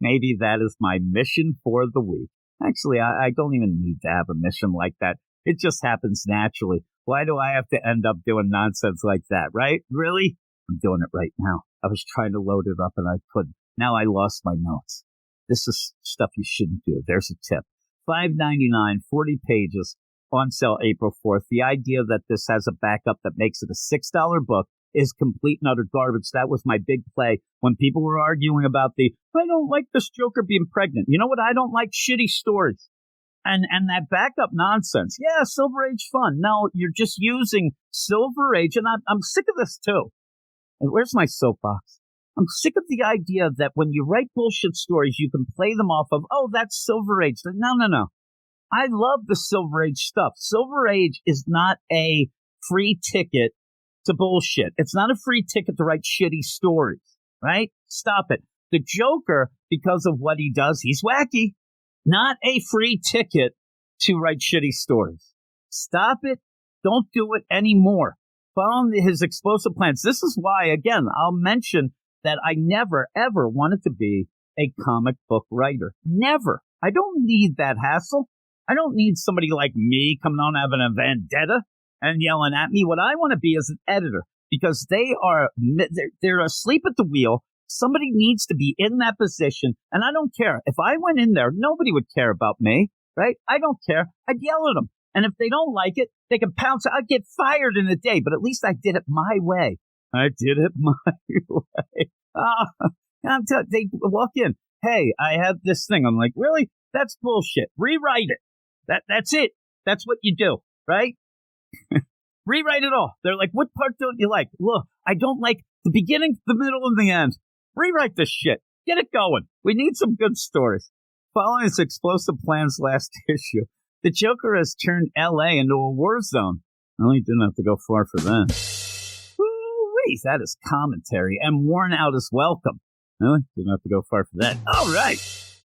Maybe that is my mission for the week. Actually, I don't even need to have a mission like that. It just happens naturally. Why do I have to end up doing nonsense like that, right? Really? I'm doing it right now. I was trying to load it up and I couldn't. Now I lost my notes. This is stuff you shouldn't do. There's a tip. $5.99, 40 pages, on sale April 4th. The idea that this has a backup that makes it a $6 book is complete and utter garbage. That was my big play when people were arguing about I don't like this Joker being pregnant. You know what? I don't like shitty stories. And that backup nonsense. Yeah, Silver Age fun. No, you're just using Silver Age, and I'm sick of this too. And where's my soapbox? I'm sick of the idea that when you write bullshit stories, you can play them off of, oh, that's Silver Age. No. I love the Silver Age stuff. Silver Age is not a free ticket to bullshit. It's not a free ticket to write shitty stories. right? Stop it. The Joker, because of what he does, he's wacky. Not a free ticket to write shitty stories. Stop it. Don't do it anymore. Follow his explosive plans. This is why, again, I'll mention that I never, ever wanted to be a comic book writer. Never. I don't need that hassle. I don't need somebody like me coming on having a vendetta and yelling at me. What I want to be is an editor, because they're asleep at the wheel. Somebody needs to be in that position, and I don't care. If I went in there, nobody would care about me, right? I don't care. I'd yell at them. And if they don't like it, they can pounce. I'd get fired in a day, but at least I did it my way. I did it my way. They walk in. Hey, I have this thing. I'm like, really? That's bullshit. Rewrite it. That's it. That's what you do, right? Rewrite it all. They're like, what part don't you like? Look, I don't like the beginning, the middle, and the end. Rewrite this shit. Get it going. We need some good stories. Following his explosive plans last issue, the Joker has turned L.A. into a war zone. Well, he didn't have to go far for that. Woo-wee, that is commentary, and worn out is welcome. Really? Didn't have to go far for that. All right.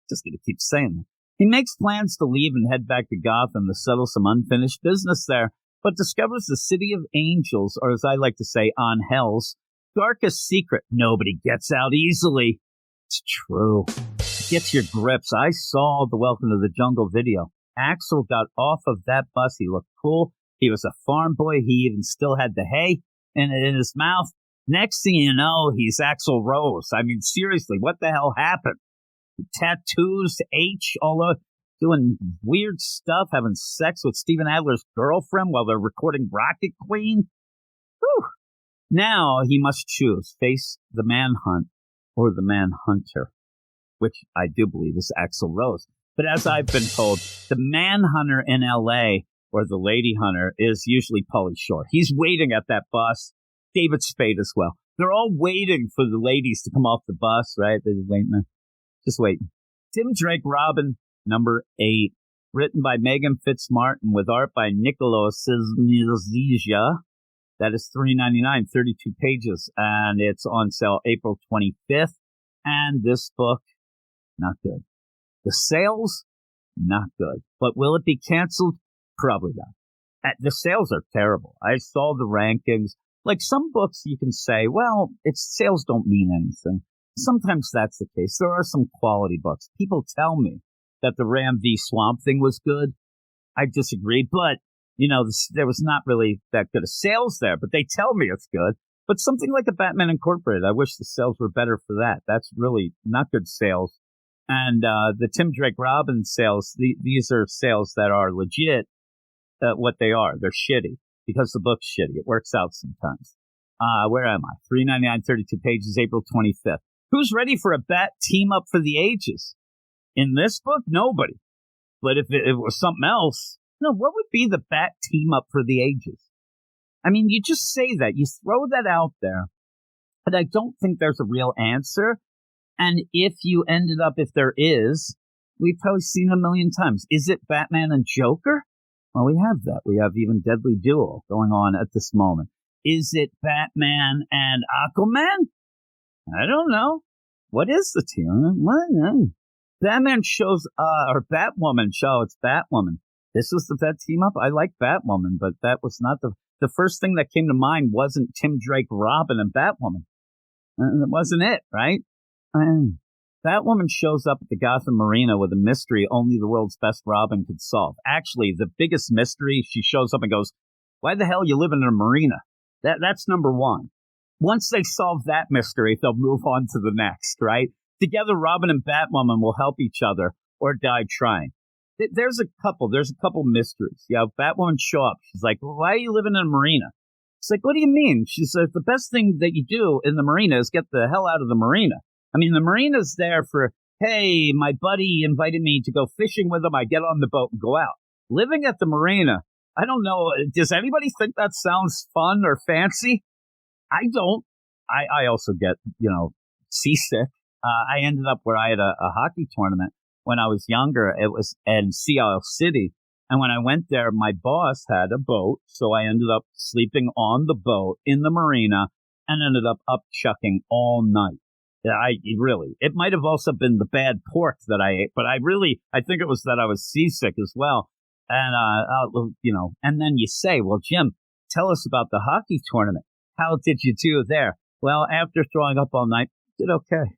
Just going to keep saying that. He makes plans to leave and head back to Gotham to settle some unfinished business there, but discovers the City of Angels, or as I like to say, on Hell's darkest secret. Nobody gets out easily. It's true. Get your grips. I saw the Welcome to the Jungle video. Axel got off of that bus. He looked cool. He was a farm boy. He even still had the hay in his mouth. Next thing you know, he's Axl Rose. I mean, seriously, what the hell happened? Tattoos, all over, doing weird stuff, having sex with Steven Adler's girlfriend while they're recording Rocket Queen. Whew. Now he must choose, face the manhunt or the manhunter, which I do believe is Axl Rose. But as I've been told, the manhunter in L.A. or the lady hunter is usually Pauly Shore. He's waiting at that bus. David Spade as well. They're all waiting for the ladies to come off the bus, right? They're just waiting there. Just waiting. Tim Drake Robin, number 8. Written by Megan Fitzmartin with art by Nicolo Sizmizija. That is $3.99, 32 pages. And it's on sale April 25th. And this book, not good. The sales, not good. But will it be canceled? Probably not. The sales are terrible. I saw the rankings. Like some books you can say, well, its sales don't mean anything. Sometimes that's the case. There are some quality books. People tell me that the Ram v. Swamp Thing was good. I disagree, but, there was not really that good of sales there, but they tell me it's good. But something like a Batman Incorporated, I wish the sales were better for that. That's really not good sales. And the Tim Drake Robin sales, these are sales that are legit, what they are. They're shitty because the book's shitty. It works out sometimes. Where am I? $3.99, 32 pages, April 25th. Who's ready for a Bat team up for the ages? In this book, nobody. But if it was something else, what would be the Bat team up for the ages? I mean, you just say that. You throw that out there. But I don't think there's a real answer. And if there is, we've probably seen it a million times. Is it Batman and Joker? Well, we have that. We have even Deadly Duo going on at this moment. Is it Batman and Aquaman? I don't know. What is the team? Batman shows, or Batwoman show. It's Batwoman. This is the Bat team up. I like Batwoman, but that was not the first thing that came to mind wasn't Tim Drake, Robin, and Batwoman. It wasn't it, right? Batwoman shows up at the Gotham Marina with a mystery only the world's best Robin could solve. Actually, the biggest mystery, she shows up and goes, why the hell are you living in a marina? That's number one. Once they solve that mystery, they'll move on to the next, right? Together, Robin and Batwoman will help each other or die trying. There's a couple mysteries. Batwoman show up. She's like, well, why are you living in a marina? It's like, what do you mean? She says, the best thing that you do in the marina is get the hell out of the marina. I mean, the marina's there for, hey, my buddy invited me to go fishing with him. I get on the boat and go out. Living at the marina, I don't know. Does anybody think that sounds fun or fancy? I don't. I also get, seasick. I ended up where I had a hockey tournament when I was younger. It was in Sea Isle City. And when I went there, my boss had a boat. So I ended up sleeping on the boat in the marina and ended up chucking all night. Yeah, it might have also been the bad pork that I ate, but I think it was that I was seasick as well. And, and then you say, well, Jim, tell us about the hockey tournament. How did you do there? Well, after throwing up all night, did okay.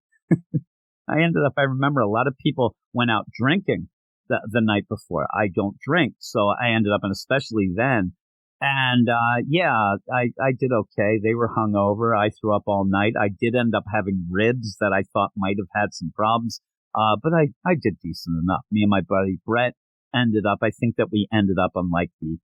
I remember a lot of people went out drinking the night before. I don't drink, so I ended up, and especially then. And, I did okay. They were hungover. I threw up all night. I did end up having ribs that I thought might have had some problems. But I did decent enough. Me and my buddy Brett I think that we ended up on like the,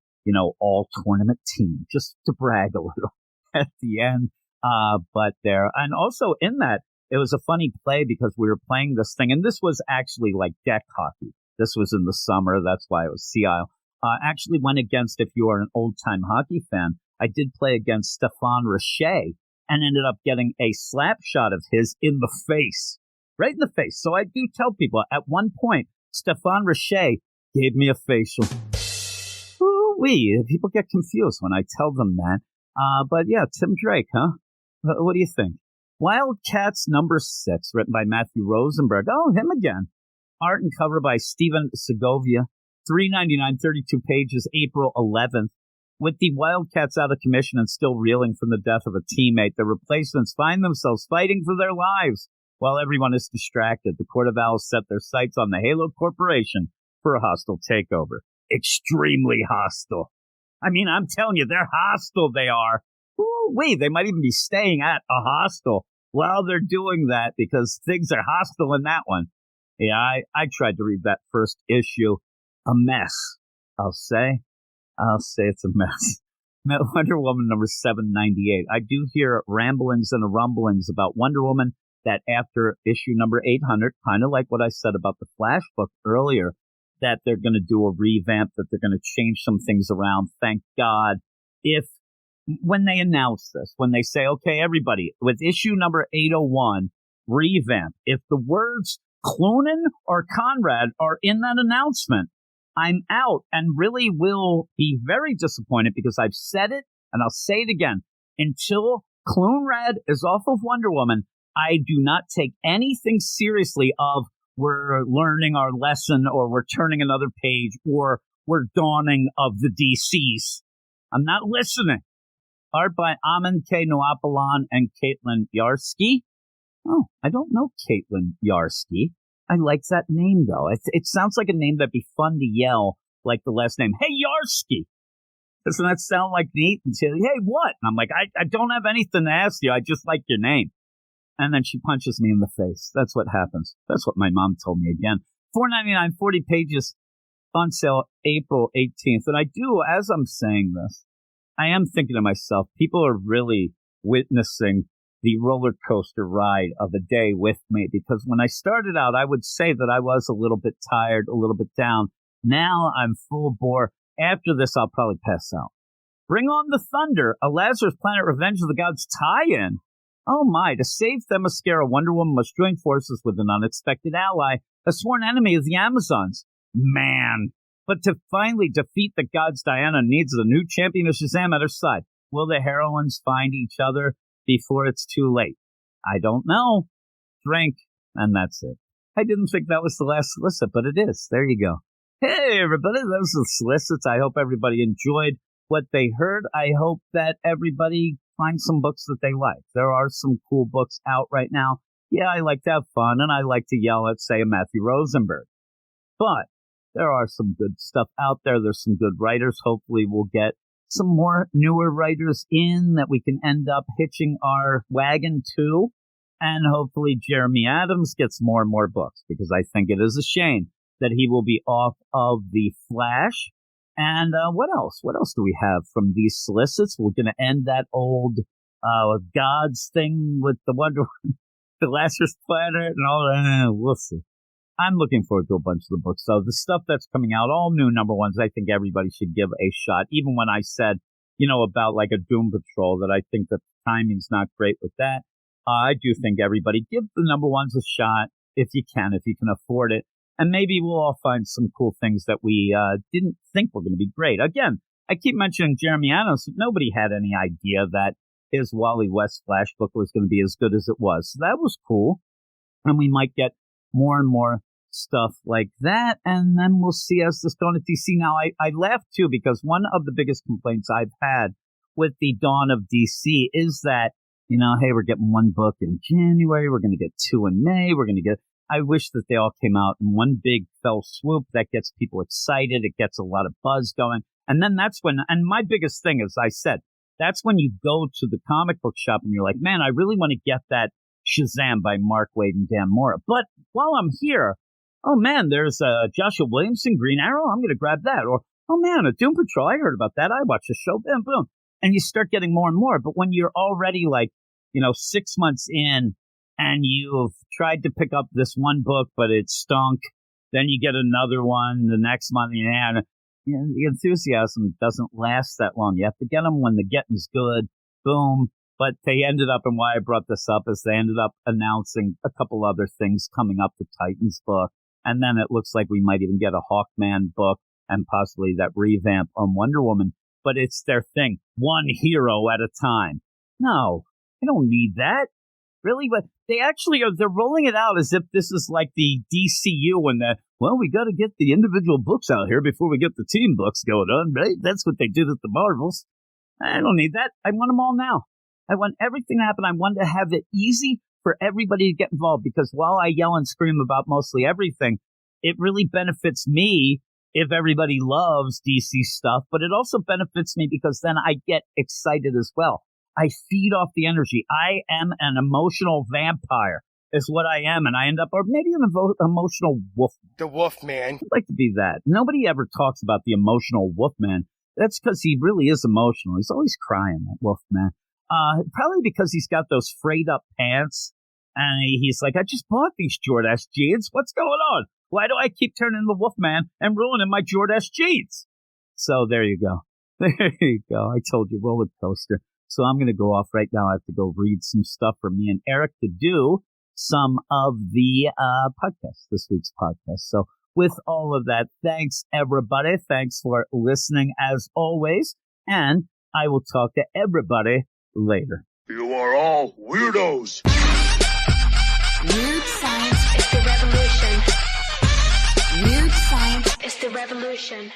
all tournament team, just to brag a little at the end. And also in that, it was a funny play because we were playing this thing, and this was actually like deck hockey. This was in the summer. That's why it was Sea Isle. Actually went against, if you are an old-time hockey fan, I did play against Stéphane Richer and ended up getting a slap shot of his in the face, right in the face. So I do tell people, at one point, Stéphane Richer gave me a facial. Ooh-wee, people get confused when I tell them that. But yeah, Tim Drake, huh? What do you think? Wildcats number 6, written by Matthew Rosenberg. Oh, him again. Art and cover by Steven Segovia. $3.99, 32 pages, April 11th. With the Wildcats out of commission and still reeling from the death of a teammate, the replacements find themselves fighting for their lives. While everyone is distracted, the Court of Owls set their sights on the Halo Corporation for a hostile takeover. Extremely hostile. I mean, I'm telling you, they're hostile, they are. Ooh-wee, they might even be staying at a hostel while they're doing that because things are hostile in that one. Yeah, I tried to read that first issue. A mess, I'll say it's a mess. Wonder Woman number 798. I do hear ramblings and rumblings about Wonder Woman that after issue number 800, kind of like what I said about the Flash book earlier, that they're going to do a revamp, that they're going to change some things around. Thank God. When they announce this, when they say, okay, everybody, with issue number 801, revamp, if the words Cloonan or Conrad are in that announcement, I'm out and really will be very disappointed because I've said it and I'll say it again. Until Cloonrad is off of Wonder Woman, I do not take anything seriously of we're learning our lesson or we're turning another page or we're dawning of the DCs. I'm not listening. Art by Amin K. Nuapalan and Caitlin Yarsky. Oh, I don't know Caitlin Yarsky. I like that name, though. It sounds like a name that'd be fun to yell, like the last name. Hey, Yarsky! Doesn't that sound like neat? And say, hey, what? And I'm like, I don't have anything to ask you. I just like your name. And then she punches me in the face. That's what happens. That's what my mom told me again. $4.99, 40 pages, on sale April 18th. And I do, as I'm saying this, I am thinking to myself, people are really witnessing the roller coaster ride of a day with me, because when I started out, I would say that I was a little bit tired, a little bit down. Now I'm full bore. After this, I'll probably pass out. Bring on the Thunder, a Lazarus Planet Revenge of the Gods tie-in. Oh my, to save Themyscira, Wonder Woman must join forces with an unexpected ally, a sworn enemy of the Amazons. Man. But to finally defeat the gods, Diana needs the new champion of Shazam at her side. Will the heroines find each other before it's too late? I don't know. Drink, and that's it. I didn't think that was the last solicit, but it is. There you go. Hey, everybody, those are the solicits. I hope everybody enjoyed what they heard. I hope that everybody finds some books that they like. There are some cool books out right now. Yeah, I like to have fun, and I like to yell at, say, a Matthew Rosenberg. But there are some good stuff out there. There's some good writers. Hopefully we'll get some more newer writers in that we can end up hitching our wagon to. And hopefully Jeremy Adams gets more and more books, because I think it is a shame that he will be off of The Flash. And what else? What else do we have from these solicits? We're going to end that old gods thing with the Wonder Woman, the Lazarus Planet, and all that. We'll see. I'm looking forward to a bunch of the books. So the stuff that's coming out, all new number ones, I think everybody should give a shot. Even when I said, about like a Doom Patrol, that I think that the timing's not great with that. I do think everybody give the number ones a shot if you can afford it. And maybe we'll all find some cool things that we didn't think were going to be great. Again, I keep mentioning Jeremy Adams. Nobody had any idea that his Wally West Flash book was going to be as good as it was. So that was cool. And we might get more and more stuff like that. And then we'll see as this Dawn of DC. Now, I laugh too, because one of the biggest complaints I've had with the Dawn of DC is that, you know, hey, we're getting one book in January. We're going to get two in May. I wish that they all came out in one big fell swoop. That gets people excited. It gets a lot of buzz going. And then that's when, and my biggest thing, as I said, that's when you go to the comic book shop and you're like, man, I really want to get that Shazam by Mark Waid and Dan Mora. But while I'm here, oh man, there's Joshua Williamson, Green Arrow. I'm going to grab that. Or, oh man, a Doom Patrol. I heard about that. I watched the show. Boom, boom. And you start getting more and more. But when you're already like, 6 months in and you've tried to pick up this one book, but it stunk, then you get another one the next month. And the enthusiasm doesn't last that long. You have to get them when the getting's good. Boom. But they ended up, and why I brought this up is they ended up announcing a couple other things coming up, the Titans book. And then it looks like we might even get a Hawkman book and possibly that revamp on Wonder Woman. But it's their thing. One hero at a time. No, I don't need that. Really? But they actually they're rolling it out as if this is like the DCU and that, well, we got to get the individual books out here before we get the team books going on, right? That's what they did at the Marvels. I don't need that. I want them all now. I want everything to happen. I want to have it easy for everybody to get involved, because while I yell and scream about mostly everything, it really benefits me if everybody loves DC stuff, but it also benefits me because then I get excited as well. I feed off the energy. I am an emotional vampire is what I am, and I end up, or maybe an emotional wolf. The wolf man. I'd like to be that. Nobody ever talks about the emotional wolf man. That's because he really is emotional. He's always crying, that wolf man. Probably because he's got those frayed up pants, and he's like, I just bought these Jordache jeans. What's going on? Why do I keep turning the wolf man and ruining my Jordache jeans? So there you go. There you go. I told you, roller coaster. So I'm going to go off right now. I have to go read some stuff for me and Eric to do some of the podcasts, this week's podcast. So with all of that, thanks, everybody. Thanks for listening, as always. And I will talk to everybody later. You are all weirdos. Weird science is the revolution. Weird science is the revolution.